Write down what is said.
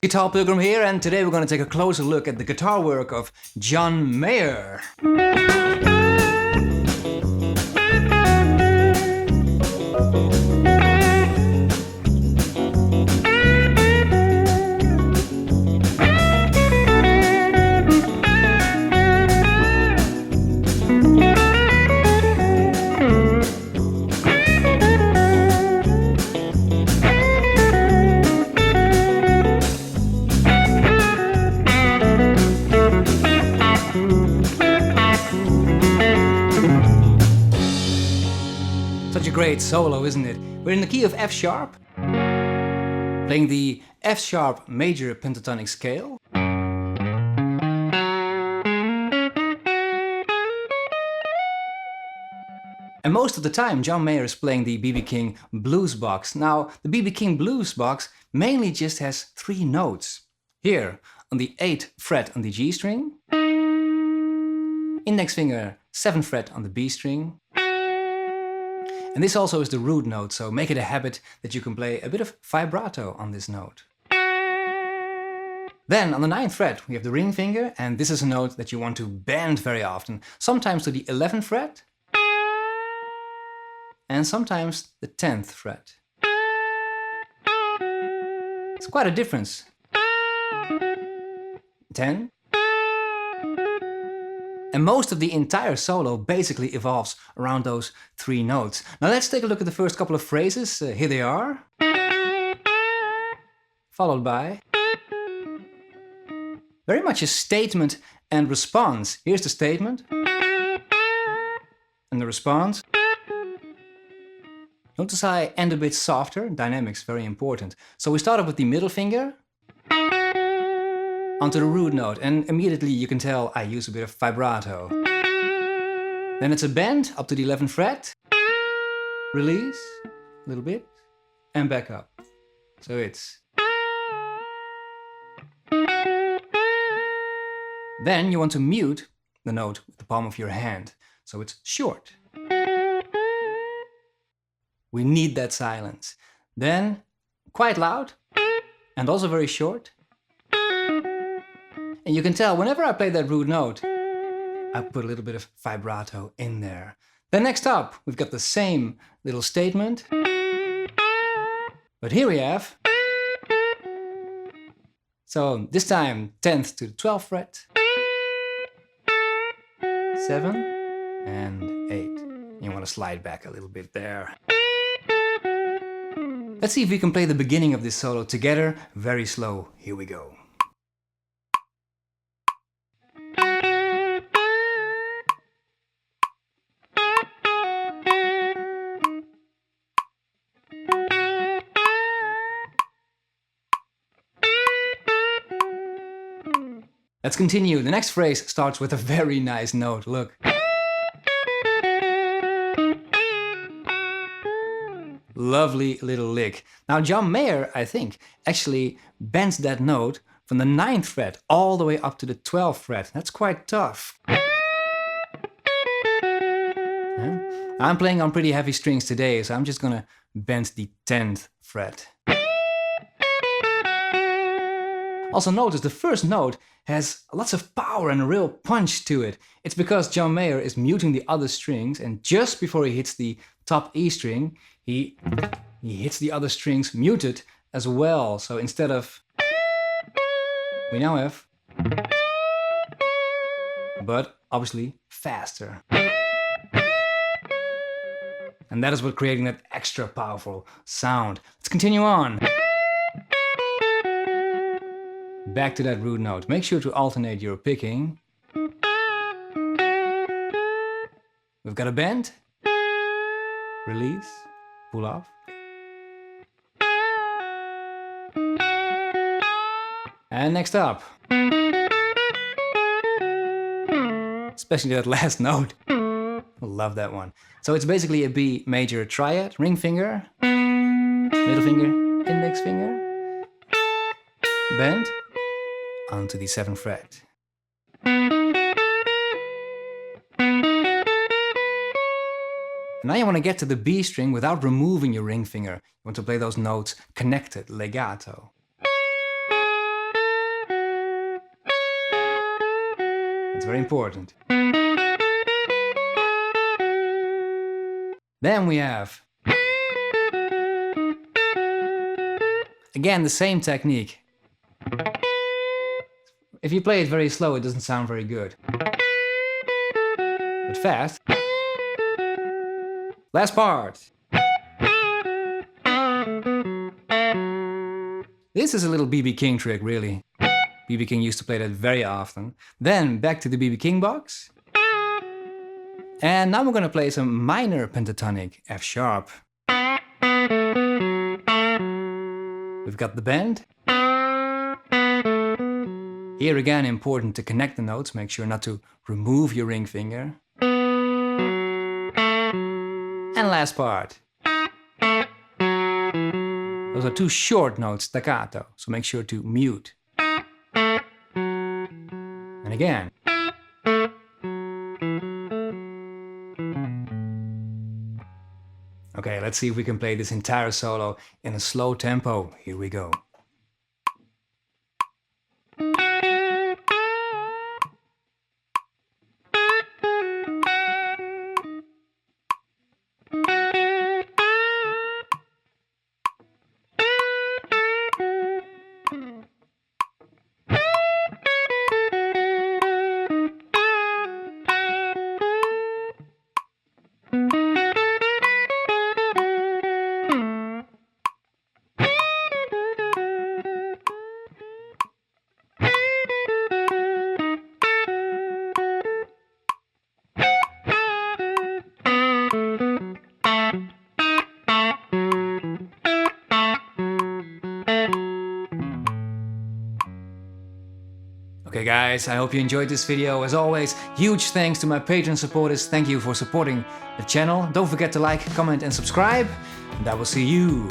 Guitar Pilgrim here, and today we're going to take a closer look at the guitar work of John Mayer. Such a great solo, isn't it? We're in the key of F sharp, playing the F sharp major pentatonic scale. And most of the time John Mayer is playing the B.B. King blues box. Now, the B.B. King blues box mainly just has 3 notes. Here, on the 8th fret on the G string, index finger 7th fret on the B string. And this also is the root note, so make it a habit that you can play a bit of vibrato on this note. Then on the 9th fret we have the ring finger, and this is a note that you want to bend very often, sometimes to the 11th fret and sometimes the 10th fret. It's quite a difference. 10. And most of the entire solo basically evolves around those 3 notes. Now let's take a look at the first couple of phrases. Here they are. Followed by very much a statement and response. Here's the statement. And the response. Notice I end a bit softer. Dynamics, very important. So we started with the middle finger onto the root note, and immediately you can tell I use a bit of vibrato. Then it's a bend up to the 11th fret, release a little bit, and back up. So it's... Then you want to mute the note with the palm of your hand, so it's short. We need that silence. Then quite loud, and also very short. And you can tell whenever I play that root note, I put a little bit of vibrato in there. Then next up, we've got the same little statement. But here we have, so this time 10th to the 12th fret, 7 and 8. You want to slide back a little bit there. Let's see if we can play the beginning of this solo together, very slow. Here we go. Let's continue. The next phrase starts with a very nice note. Look. Lovely little lick. Now John Mayer, I think, actually bends that note from the 9th fret all the way up to the 12th fret. That's quite tough. I'm playing on pretty heavy strings today, so I'm just gonna bend the 10th fret. Also notice the first note has lots of power and a real punch to it. It's because John Mayer is muting the other strings, and just before he hits the top E string, he hits the other strings muted as well. So instead of, we now have, but obviously faster. And that is what creating that extra powerful sound. Let's continue on. Back to that root note. Make sure to alternate your picking. We've got a bend, release, pull off. And next up, especially that last note. I love that one. So it's basically a B major triad, ring finger, middle finger, index finger, bend onto the 7th fret. Now you want to get to the B string without removing your ring finger. You want to play those notes connected, legato. very important. Then we have, again, the same technique. If you play it very slow, it doesn't sound very good. But fast. Last part. This is a little B.B. King trick, really. B.B. King used to play that very often. Then back to the B.B. King box. And now we're going to play some minor pentatonic F sharp. We've got the bend. Here again, important to connect the notes, make sure not to remove your ring finger. And last part. Those are two short notes, staccato, so make sure to mute. And again. Okay, let's see if we can play this entire solo in a slow tempo. Here we go. Okay guys, I hope you enjoyed this video. As always, huge thanks to my Patreon supporters. Thank you for supporting the channel. Don't forget to like, comment and subscribe. And I will see you